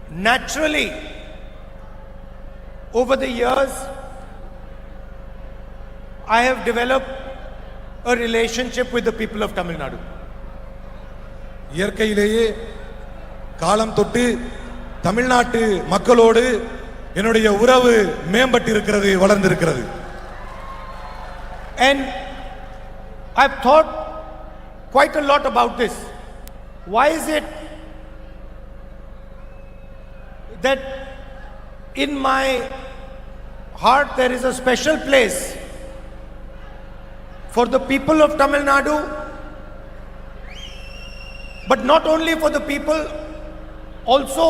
naturally, over the years, I have developed a relationship with the people of Tamil Nadu. இயற்கையிலேயே காலம் தொட்டு தமிழ்நாட்டு மக்களோடு என்னுடைய உறவு மேம்பட்டிருக்கிறது, வளர்ந்திருக்கிறது. And I've thought quite a lot about this. Why is it that in my heart there is a special place for the people of Tamil Nadu, but not only for the people, also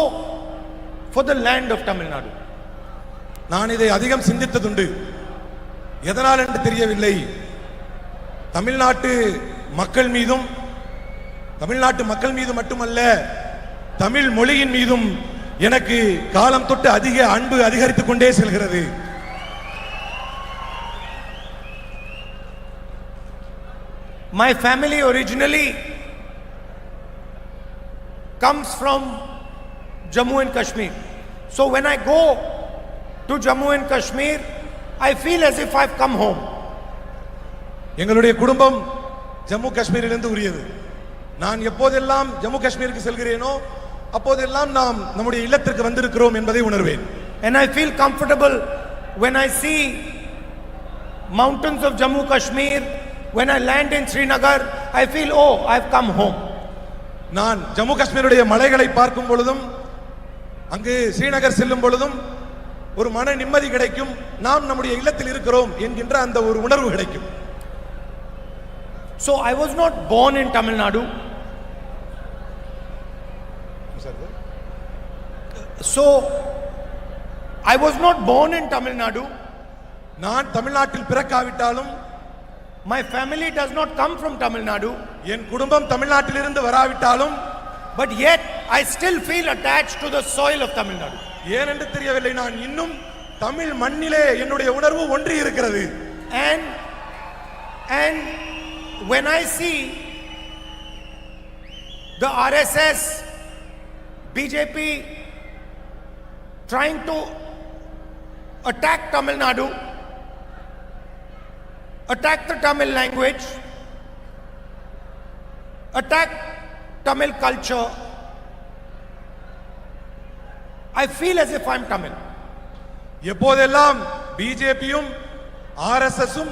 for the land of Tamil Nadu? நான் இதை அதிகம் சிந்தித்ததுண்டு. எதனால் என்று தெரியவில்லை. தமிழ்நாட்டு மக்கள் மீதும் மட்டுமல்ல, தமிழ் மொழியின் மீதும் எனக்கு காலம் தொட்டு அதிக அன்பு அதிகரித்துக் கொண்டே செல்கிறது. My family originally comes from Jammu and Kashmir. So when I go to Jammu and Kashmir, I feel as if I've come home. எங்களுடைய குடும்பம் ஜம்மு காஷ்மீரிலிருந்து உரியது. நான் எப்போதெல்லாம் ஜம்மு காஷ்மீருக்கு செல்கிறேனோ அப்போதெல்லாம் நாம் நம்முடைய இல்லத்திற்கு வந்திருக்கிறோம் என்பதை உணர்வேன். And I feel comfortable when I see mountains of Jammu Kashmir. When I land in Srinagar, I feel, oh, I've come home. நான் ஜம்மு காஷ்மீருடைய மலைகளை பார்க்கும் பொழுதும் அங்கு ஸ்ரீநகர் செல்லும் பொழுதும் ஒரு மன நிம்மதி கிடைக்கும். நாம் நம்முடைய இல்லத்தில் இருக்கிறோம் என்கின்ற அந்த ஒரு உணர்வு கிடைக்கும். So I was not born in Tamil Nadu. நான் தமிழ்நாட்டில் பிறக்காவிட்டாலும், my family does not come from Tamil Nadu, என் குடும்பம் தமிழ்நாட்டிலிருந்து வராவிட்டாலும், but yet I still feel attached to the soil of Tamil Nadu. ஏன் என்று தெரியவில்லை, நான் இன்னும் தமிழ் மண்ணிலே என்னுடைய உணர்வு ஒன்றி இருக்கிறது. And when I see the RSS, BJP trying to attack Tamil Nadu, attack the Tamil language, attack Tamil culture, I feel as if I'm Tamil. எப்போதெல்லாம் பிஜேபியும் ஆர்எஸ்எஸும்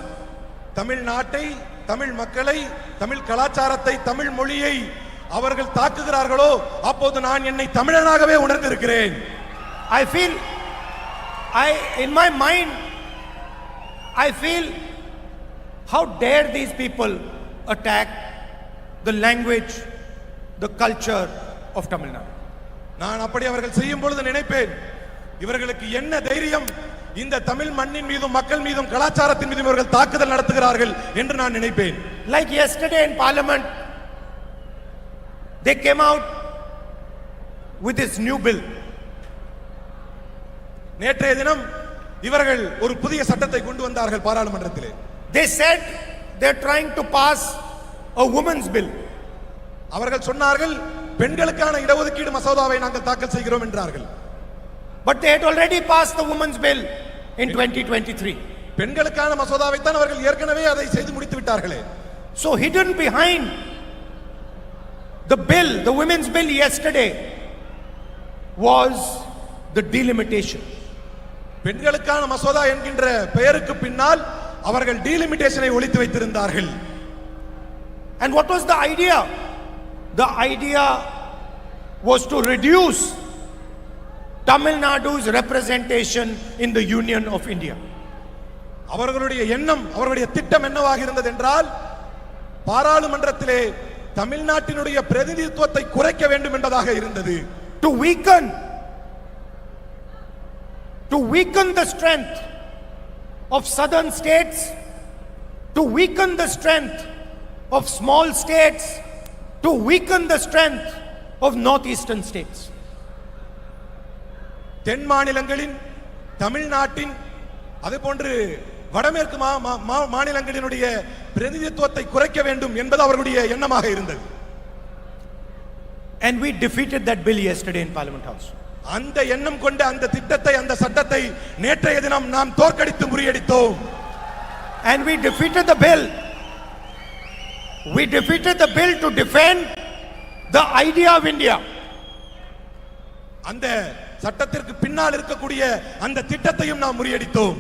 தமிழ்நாட்டை, தமிழ் மக்களை, தமிழ் கலாச்சாரத்தை, தமிழ் மொழியை அவர்கள் தாக்குகிறார்களோ அப்போது நான் என்னை தமிழனாகவே உணர்ந்திருக்கிறேன். In my mind, I feel, how dare these people attack the language, the culture of Tamil Nadu. நான் அப்படி அவர்கள் செய்யும் பொழுது நினைப்பேன், இவர்களுக்கு என்ன தைரியம் இந்த தமிழ் மண்ணின் மீதும் மக்கள் மீதும் கலாச்சாரத்தின் மீதும் இவர்கள் தாக்குதல் நடத்துகிறார்கள் என்று நான் நினைப்பேன். Like yesterday in Parliament, they came out with this new bill. நேற்றைய தினம் இவர்கள் ஒரு புதிய சட்டத்தை கொண்டு வந்தார்கள் பாராளுமன்றத்திலே. They said they're trying to pass a women's bill. அவர்கள் சொன்னார்கள் பெண்களுக்கான இடஒதுக்கீடு மசோதாவை நாங்கள் தாக்கல் செய்கிறோம் என்றார்கள். But they had already passed the women's bill in 2023. பெண்களுக்கான மசோதாவை தான் அவர்கள் ஏற்கனவே அதை செய்து முடித்து விட்டார்களே. So hidden behind the bill, the women's bill yesterday, was the delimitation. பெண்களுக்கான மசோதா என்கின்ற பெயருக்கு பின்னால் அவர்கள் டீலிமிட்டேஷனை ஒளித்து வைத்திருந்தார்கள். And what was the idea? The idea was to reduce Tamil Nadu's representation in the Union of India. அவர்களுடைய எண்ணம், அவர்களுடைய திட்டம் என்னவாக இருந்தது என்றால், பாராளுமன்றத்திலே தமிழ்நாட்டினுடைய பிரதிநிதித்துவத்தை குறைக்க வேண்டும் என்பதாக இருந்தது. To weaken the strength of southern states, to weaken the strength of small states, to weaken the strength of northeastern states. தென் மாநிலங்களின், தமிழ்நாட்டின், அதுபோன்று வடமேற்கு மாநிலங்களினுடைய பிரதிநிதித்துவத்தை குறைக்க வேண்டும் என்பது அவர்களுடைய எண்ணமாக இருந்தது. And we defeated that bill yesterday in Parliament House. அந்த எண்ணம் கொண்ட அந்த திட்டத்தை அந்த சட்டத்தை நேற்றைய தினம் நாம் தோற்கடித்து முறியடித்தோம். And we defeated the bill. We defeated the bill to defend the idea of India. அந்த சட்டத்திற்கு பின்னால் இருக்கக்கூடிய அந்த திட்டத்தையும் நாம் முறியடித்தோம்.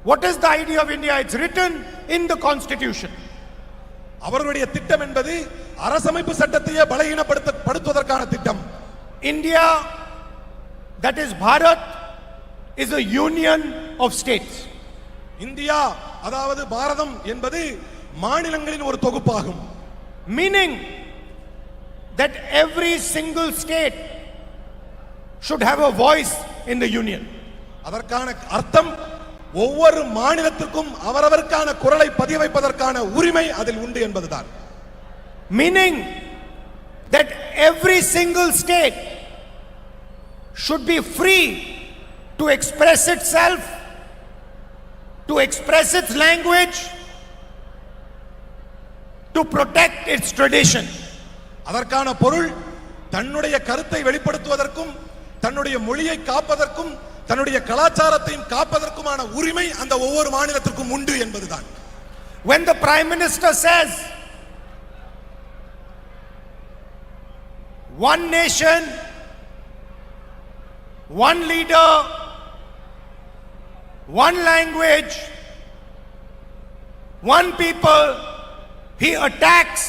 What is the idea of India? It's written in the constitution. அவர்களுடைய திட்டம் என்பது அரசமைப்பு சட்டத்தையே பலகீனப்படுத்துவதற்கான திட்டம். India, that is Bharat, is a union of states. India அதாவது பாரதம் என்பது மாநிலங்களின் ஒரு தொகுப்பாகும். Meaning that every single state should have a voice in the union. அதற்கான அர்த்தம் ஒவ்வொரு மாநிலத்திற்கும் அவரவருக்கான குரலை பதிய வைப்பதற்கான உரிமை அதில் உண்டு என்பதுதான். Meaning that every single state should be free to express itself, to express its language, to protect its tradition. அதற்கான பொருள் தன்னுடைய கருத்தை வெளிப்படுத்துவதற்கும் தன்னுடைய மொழியை காப்பதற்கும் தன்னுடைய கலாச்சாரத்தையும் காப்பதற்குமான உரிமை அந்த ஒவ்வொரு மாநிலத்திற்கும் உண்டு என்பதுதான். When the Prime Minister says one nation, one leader, one language, one people, he attacks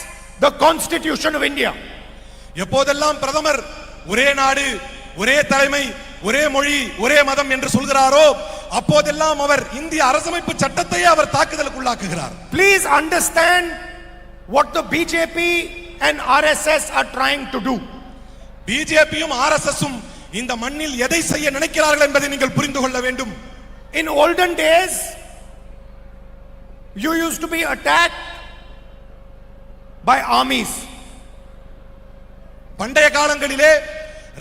the Constitution of India. எப்போதெல்லாம் பிரதமர் ஒரே நாடு ஒரே தலைமை ஒரே மொழி ஒரே மதம் என்று சொல்கிறாரோ அப்போதெல்லாம் அவர் இந்திய அரசமைப்பு சட்டத்தையே அவர் தாக்குதலுக்குள்ளாக்குகிறார். Please understand what the BJP and RSS are trying to do. பிஜேபியும் ஆர்எஸ்எஸும் இந்த மண்ணில் எதை செய்ய நினைக்கிறார்கள் என்பதை நீங்கள் புரிந்து கொள்ள வேண்டும். In olden days, you used to be attacked by armies. பண்டைய காலங்களிலே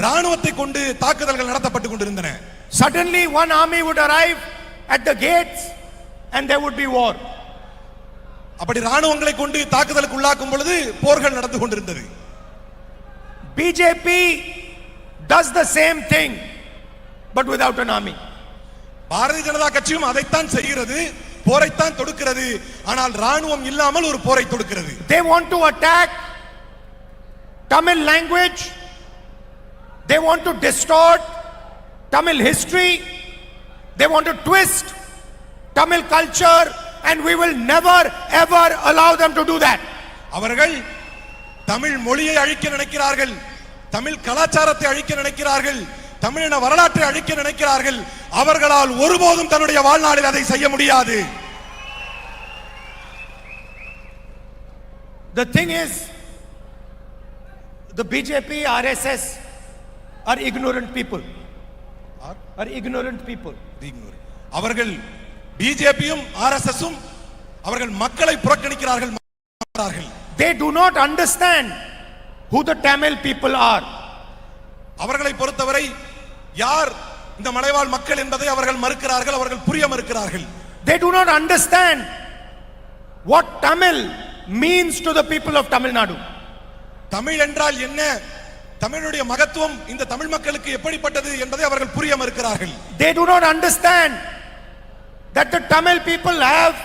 ராணுவத்தை கொண்டு தாக்குதல்கள் நடத்தப்பட்டு கொண்டிருந்தன. Suddenly one army would arrive at the gates and there would be war. அப்படி ராணுவங்களை கொண்டு தாக்குதலுக்கு உள்ளாக்கும் பொழுது போர்கள் நடந்து கொண்டிருந்தது. BJP does the same thing but without an army. Bharatiya Janata கட்சியும் அதைத்தான் செய்கிறது, போரைத்தான் தொடுக்கிறது. ஆனால் ராணுவம் இல்லாமல் ஒரு போரை தொடுக்கிறது. They want to attack Tamil language. They want to distort Tamil history. They want to twist Tamil culture, and we will never ever allow them to do that. அவர்கள் தமிழ் மொழியை அழிக்க நினைக்கிறார்கள், தமிழ் கலாச்சாரத்தை அழிக்க நினைக்கிறார்கள், தமிழின வரலாற்றை அழிக்க நினைக்கிறார்கள். அவர்களால் ஒருபோதும் தன்னுடைய வாழ்நாளில் அதை செய்ய முடியாது. The thing is, the BJP, RSS are ignorant people. Are ignorant people. அவர்கள் பிஜேபியும் ஆர்எஸ்எஸும் அவர்கள் மக்களை புறக்கணிக்கிறார்கள். They do not understand who the Tamil people are. அவர்களை பொறுத்தவரை யார் இந்த மலைவாழ் மக்கள் என்பதை அவர்கள் மறுக்கிறார்கள், அவர்கள் புரிய மறுக்கிறார்கள். They do not understand what Tamil means to the people of Tamil Nadu. Tamil என்றால் என்ன, தமிழுடைய மகத்துவம் இந்த தமிழ் மக்களுக்கு எப்படிப்பட்டது என்பதை அவர்கள் புரிய மறுக்கிறார்கள். They do not understand that the Tamil people have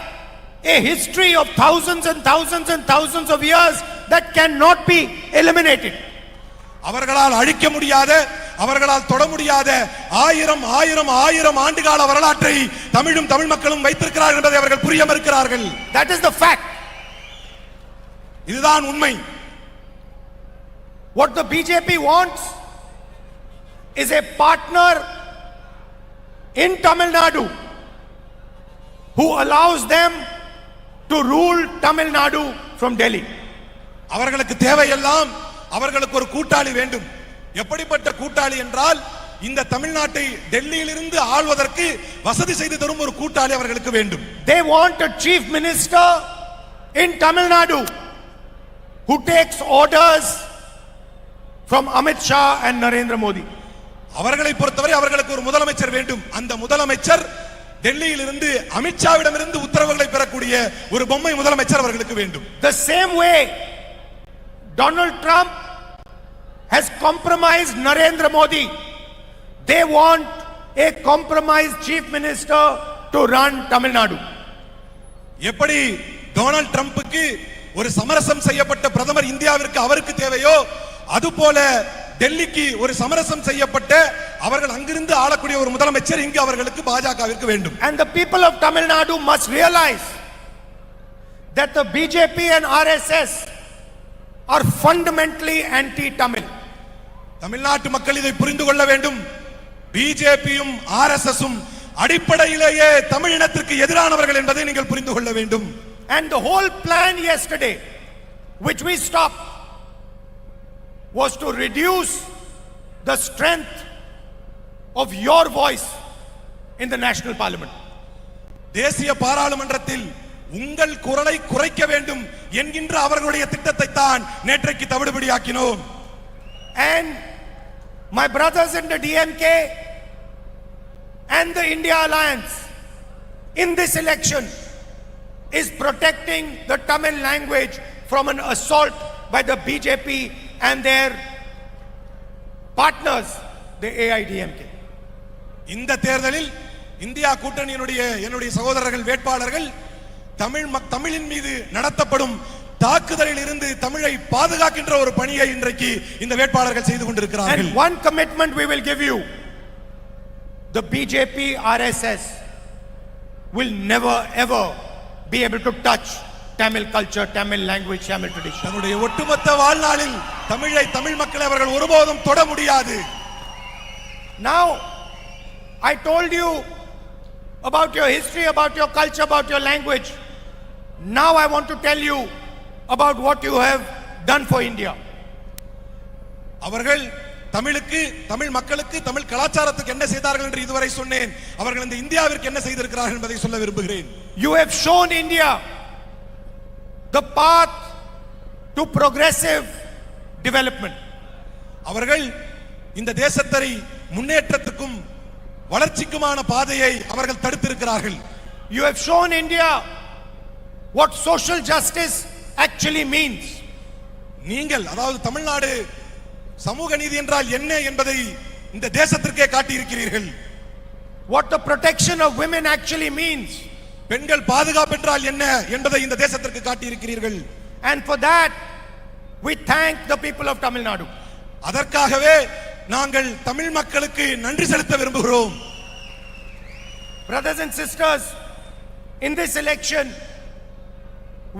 a history of thousands and thousands and thousands of years that cannot be eliminated. அவர்களால் அழிக்க முடியாத, அவர்களால் தொட முடியாத ஆயிரம் ஆயிரம் ஆயிரம் ஆண்டுகால வரலாற்றை தமிழும் தமிழ் மக்களும் வைத்திருக்கிறார்கள் என்பதை அவர்கள் புரிய மறுக்கிறார்கள். That is the fact. இதுதான் உண்மை. What the BJP wants is a partner in Tamil Nadu who allows them to rule Tamil Nadu from Delhi. அவர்களுக்கு தேவையெல்லாம் அவர்களுக்கு ஒரு கூட்டாளி வேண்டும். எப்படிப்பட்ட கூட்டாளி என்றால் இந்த தமிழ்நாட்டை டெல்லியிலிருந்து ஆள்வதற்கு வசதி செய்து தரும் ஒரு கூட்டாளி அவர்களுக்கு வேண்டும். They want a chief minister in Tamil Nadu who takes orders from Amit Shah and Narendra Modi. அவர்களை பொறுத்தவரை அவர்களுக்கு ஒரு முதலமைச்சர் வேண்டும். அந்த முதலமைச்சர் டெல்லியிலிருந்து அமித்ஷாவிடமிருந்து உத்தரவுகளை பெறக்கூடிய ஒரு பொம்மை முதலமைச்சர் அவர்களுக்கு வேண்டும். The same way Donald Trump has compromised Narendra Modi. They want a compromised chief minister to run Tamil Nadu. எப்படி டொனால்ட் ட்ரம்புக்கு ஒரு சமரசம் செய்யப்பட்ட பிரதமர் இந்தியாவிற்கு அவருக்கு தேவையோ அதுபோல டெல்லிக்கு ஒரு சமரசம் செய்யப்பட்ட அவர்கள் அங்கிருந்து ஆளக்கூடிய ஒரு முதலமைச்சர் இங்கு அவர்களுக்கு பாஜகவிற்கு வேண்டும். And the people of Tamil Nadu must realize that the BJP and RSS are fundamentally anti-Tamil. தமிழ்நாட்டு மக்கள் இதை புரிந்து கொள்ள வேண்டும். பிஜேபியும் ஆர்எஸ்எஸும் அடிப்படையிலேயே தமிழினத்திற்கு எதிரானவர்கள் என்பதை நீங்கள் புரிந்து கொள்ள வேண்டும். And the whole plan yesterday, which we stopped, was to reduce the strength of your voice in the national parliament. தேசிய பாராளுமன்றத்தில் உங்கள் குரலை குறைக்க வேண்டும் என்கின்ற அவர்களுடைய திட்டத்தை தான் நேற்றைக்கு தவிடுபடியாக்கினோம். And my brothers in the DMK and the India Alliance in this election is protecting the Tamil language from an assault by the BJP and their partners, the AIDMK. இந்த தேர்தலில் இந்தியா கூட்டணியினுடைய என்னுடைய சகோதரர்கள் வேட்பாளர்கள் தமிழின் மீது நடத்தப்படும் தாக்குதலில் இருந்து தமிழை பாதுகாக்கின்ற ஒரு பணியை இன்றைக்கு இந்த வேட்பாளர்கள் செய்து கொண்டிருக்கிறார்கள். And one commitment we will give you: the BJP RSS will never ever be able to touch Tamil culture, Tamil language, Tamil tradition. தன்னுடைய ஒட்டுமொத்த வாழ்நாளில் தமிழ் மக்களை அவர்கள் ஒருபோதும் தொட முடியாது. Now I told you about your history, about your culture, about your language. Now I want to tell you about what you have done for India. அவர்கள் தமிழுக்கு, தமிழ் மக்களுக்கு, தமிழ் கலாச்சாரத்துக்கு என்ன செய்தார்கள் என்று இதுவரை சொன்னேன். அவர்கள் இந்த இந்தியாவிற்கு என்ன செய்திருக்கிறார்கள் என்பதை சொல்ல விரும்புகிறேன். You have shown India the path to progressive development. அவர்கள் இந்த தேசத்தை முன்னேற்றத்துக்கும் வளர்ச்சிக்குமான பாதையை அவர்கள் தடுத்திருக்கிறார்கள். You have shown India what social justice actually means. நீங்கள், அதாவது தமிழ்நாடு சமூக நீதி என்றால் என்ன என்பதை இந்த தேசத்திற்கே காட்டி இருக்கிறீர்கள். What the protection of women actually means. பெண்கள் பாதுகாப்பு என்றால் என்ன என்பதை இந்த தேசத்திற்கு காட்டி இருக்கிறீர்கள். And for that we thank the people of Tamil Nadu. அதற்காகவே நாங்கள் தமிழ் மக்களுக்கு நன்றி செலுத்த விரும்புகிறோம். Brothers and sisters, in this election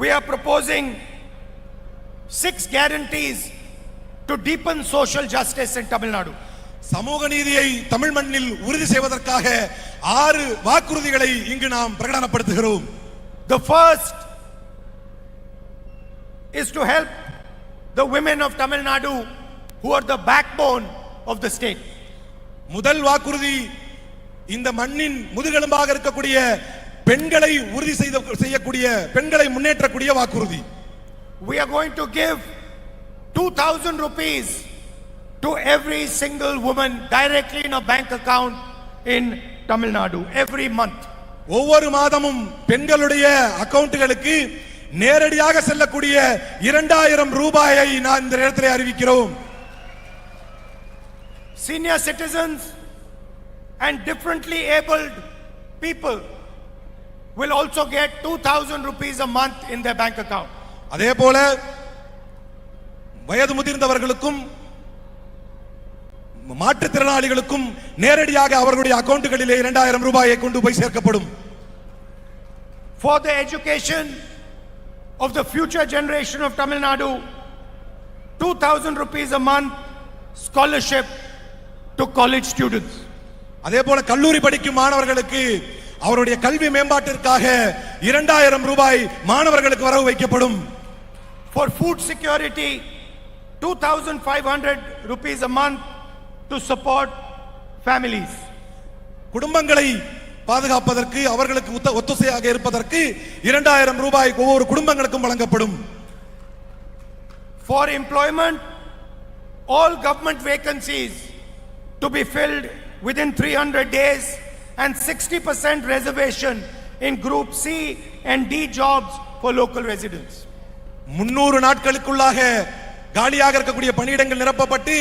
we are proposing 6 guarantees to deepen social justice in Tamil Nadu. சமூக நீதியை தமிழ் மண்ணில் உறுதி செய்வதற்காக 6 வாக்குறுதிகளை இங்கு நாம் பிரகடனப்படுத்துகிறோம். The first is to help the women of Tamil Nadu who are the backbone of the state. முதல் வாக்குறுதி இந்த மண்ணின் முதுகெலும்பாக இருக்கக்கூடிய பெண்களை உறுதி செய்யக்கூடிய, பெண்களை முன்னேற்றக்கூடிய வாக்குறுதி. We are going to give 2,000 rupees to every single woman directly in a bank account in Tamil Nadu every month. ஒவ்வொரு மாதமும் பெண்களுடைய அக்கவுண்டுகளுக்கு நேரடியாக செல்லக்கூடிய 2,000 ரூபாயை நான் இந்த நேரத்தில் அறிவிக்கிறோம். Senior citizens and differently abled people will also get 2,000 rupees a month in their bank account. அதேபோல வயது முதிர்ந்தவர்களுக்கும் மாற்றுத்திறனாளிகளுக்கும் நேரடியாக அவர்களுடைய அக்கவுண்டுகளிலே 2,000 ரூபாயை கொண்டு போய் சேர்க்கப்படும். For the education of the future generation of Tamil Nadu, 2,000 rupees a month scholarship to college students. அதேபோல கல்லூரி படிக்கும் மாணவர்களுக்கு அவருடைய கல்வி மேம்பாட்டிற்காக 2,000 ரூபாய் மாணவர்களுக்கு வரவு வைக்கப்படும். For food security, 2,500 rupees a month to support families. குடும்பங்களை பாதுகாப்பதற்கு, அவர்களுக்கு ஒத்துழையாக இருப்பதற்கு 2,000 ரூபாய் ஒவ்வொரு குடும்பங்களுக்கும் வழங்கப்படும். For employment, all government vacancies to be filled within 300 days and 60% reservation in group C and D jobs for local residents. 300 நாட்களுக்குள்ளாக காலியாக இருக்கக்கூடிய பணியிடங்கள் நிரப்பப்பட்டு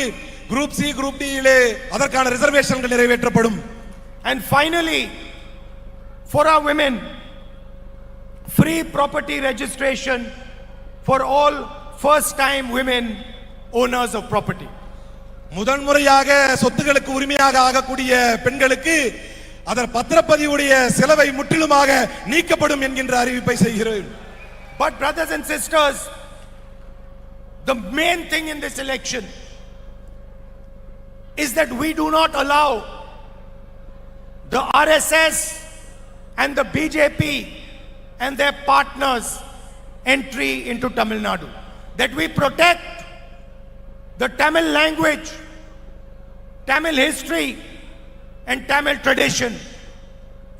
குரூப் சி குரூப் டி இலே அதற்கான ரிசர்வேஷன்கள் நிறைவேற்றப்படும். And finally, for our women, free property registration for all first time women owners of property. முதன்முறையாக சொத்துக்களுக்கு உரிமையாக ஆகக்கூடிய பெண்களுக்கு அதன் பத்திரப்பதிவுடைய செலவை முற்றிலுமாக நீக்கப்படும் என்கின்ற அறிவிப்பை செய்கிறேன். But brothers and sisters, the main thing in this election is that we do not allow the RSS and the BJP and their partners entry into Tamil Nadu. That we protect the Tamil language, Tamil history and Tamil tradition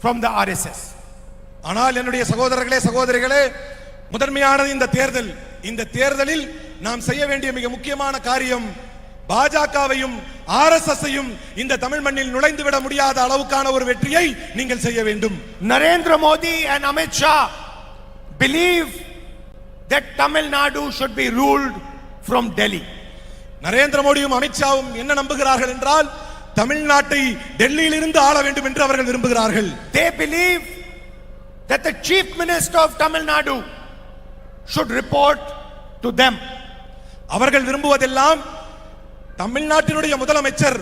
from the RSS. ஆனால் என்னுடைய சகோதரர்களே சகோதரிகளே, முதன்மையானது இந்த தேர்தலில் நாம் செய்ய வேண்டிய மிக முக்கியமான காரியம் பாஜகவையும் ஆர்எஸ்எஸ்ஸையும் இந்த தமிழ் மண்ணில் நுழைந்து விட முடியாத அளவுக்கான ஒரு வெற்றியை நீங்கள் செய்ய வேண்டும். Narendra Modi and Amit Shah believe that Tamil Nadu should be ruled from Delhi. Narendra மோடியும் அமித்ஷாவும் என்ன நம்புகிறார்கள் என்றால் தமிழ்நாட்டை டெல்லியில் இருந்து ஆள வேண்டும் என்று அவர்கள் விரும்புகிறார்கள். They believe that the chief minister of Tamil Nadu should report to them. அவர்கள் விரும்புவதெல்லாம் தமிழ்நாட்டினுடைய முதலமைச்சர்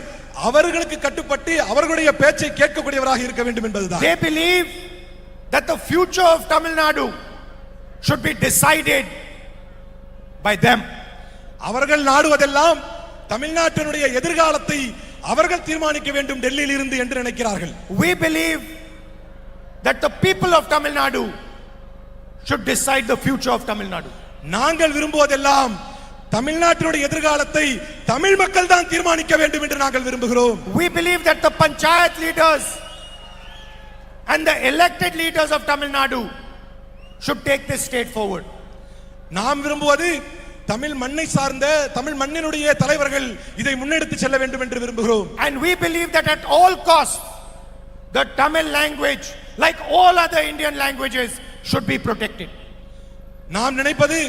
அவர்களுக்கு கட்டுப்பட்டு அவர்களுடைய பேச்சை கேட்கக்கூடியவராக இருக்க வேண்டும் என்பதுதான். They believe that the future of Tamil Nadu should be decided by them. அவர்கள் நாடுவதெல்லாம் தமிழ்நாட்டினுடைய எதிர்காலத்தை அவர்கள் தீர்மானிக்க வேண்டும் டெல்லியில் இருந்து என்று நினைக்கிறார்கள். We believe that the people of Tamil Nadu should decide the future of Tamil Nadu. நாங்கள் விரும்புவதெல்லாம் தமிழ்நாட்டினுடைய எதிர்காலத்தை தமிழ் மக்கள் தான் தீர்மானிக்க வேண்டும் என்று நாங்கள் விரும்புகிறோம். We believe that the panchayat leaders and the elected leaders of Tamil Nadu should take this state forward. நாம் விரும்புவது தமிழ் மண்ணை சார்ந்த தமிழ் மண்ணினுடைய தலைவர்கள் இதை முன்னெடுத்து செல்ல வேண்டும் என்று விரும்புகிறோம். And we believe that at all costs the Tamil language, like all other Indian languages, should be protected. நாம் நினைப்பது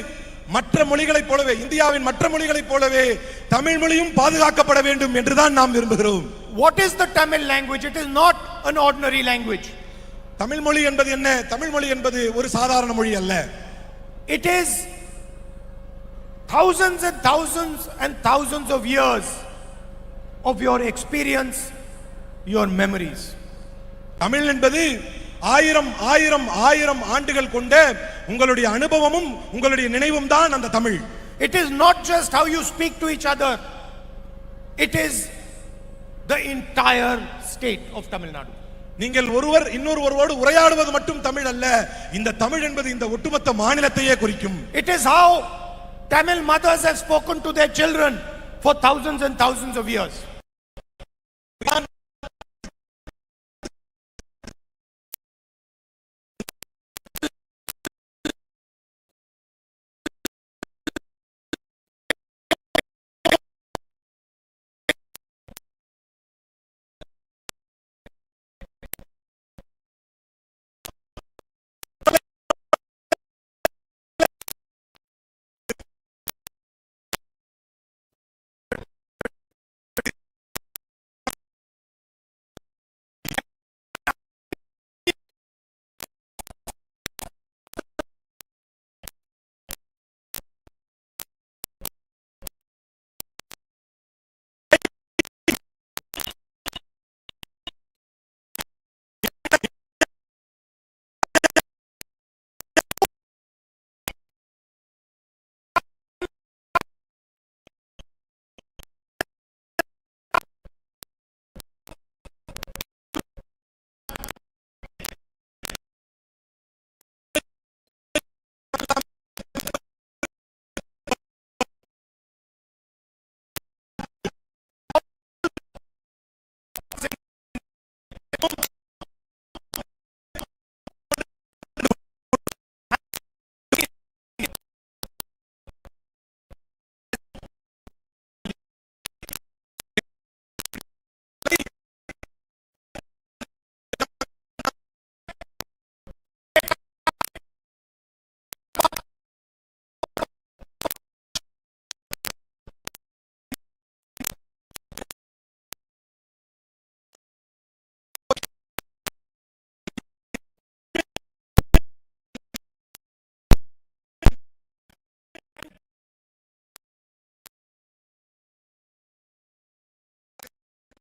மற்ற மொழிகளைப் போலவே இந்தியாவின் மற்ற மொழிகளைப் போலவே தமிழ் மொழியும் பாதுகாக்கப்பட வேண்டும் என்றுதான் நாம் விரும்புகிறோம். What is the Tamil language? It is not an ordinary language. Tamil மொழி என்பது என்ன? தமிழ் மொழி என்பது ஒரு சாதாரண மொழி அல்ல. It is thousands and thousands and thousands of years of your experience, your memories. Tamil என்பது ஆயிரம் ஆயிரம் ஆயிரம் ஆண்டுகள் கொண்ட உங்களுடைய அனுபவமும் உங்களுடைய நினைவும் தான் அந்த Tamil. It is not just how you speak to each other. It is the entire state of Tamil Nadu. நீங்கள் ஒருவர் இன்னொருவரோடு உரையாடுவது மட்டும் தமிழ் அல்ல. இந்த தமிழ் என்பது இந்த ஒட்டுமொத்த மாநிலத்தையே குறிக்கும். It is how Tamil mothers have spoken to their children for thousands and thousands of years.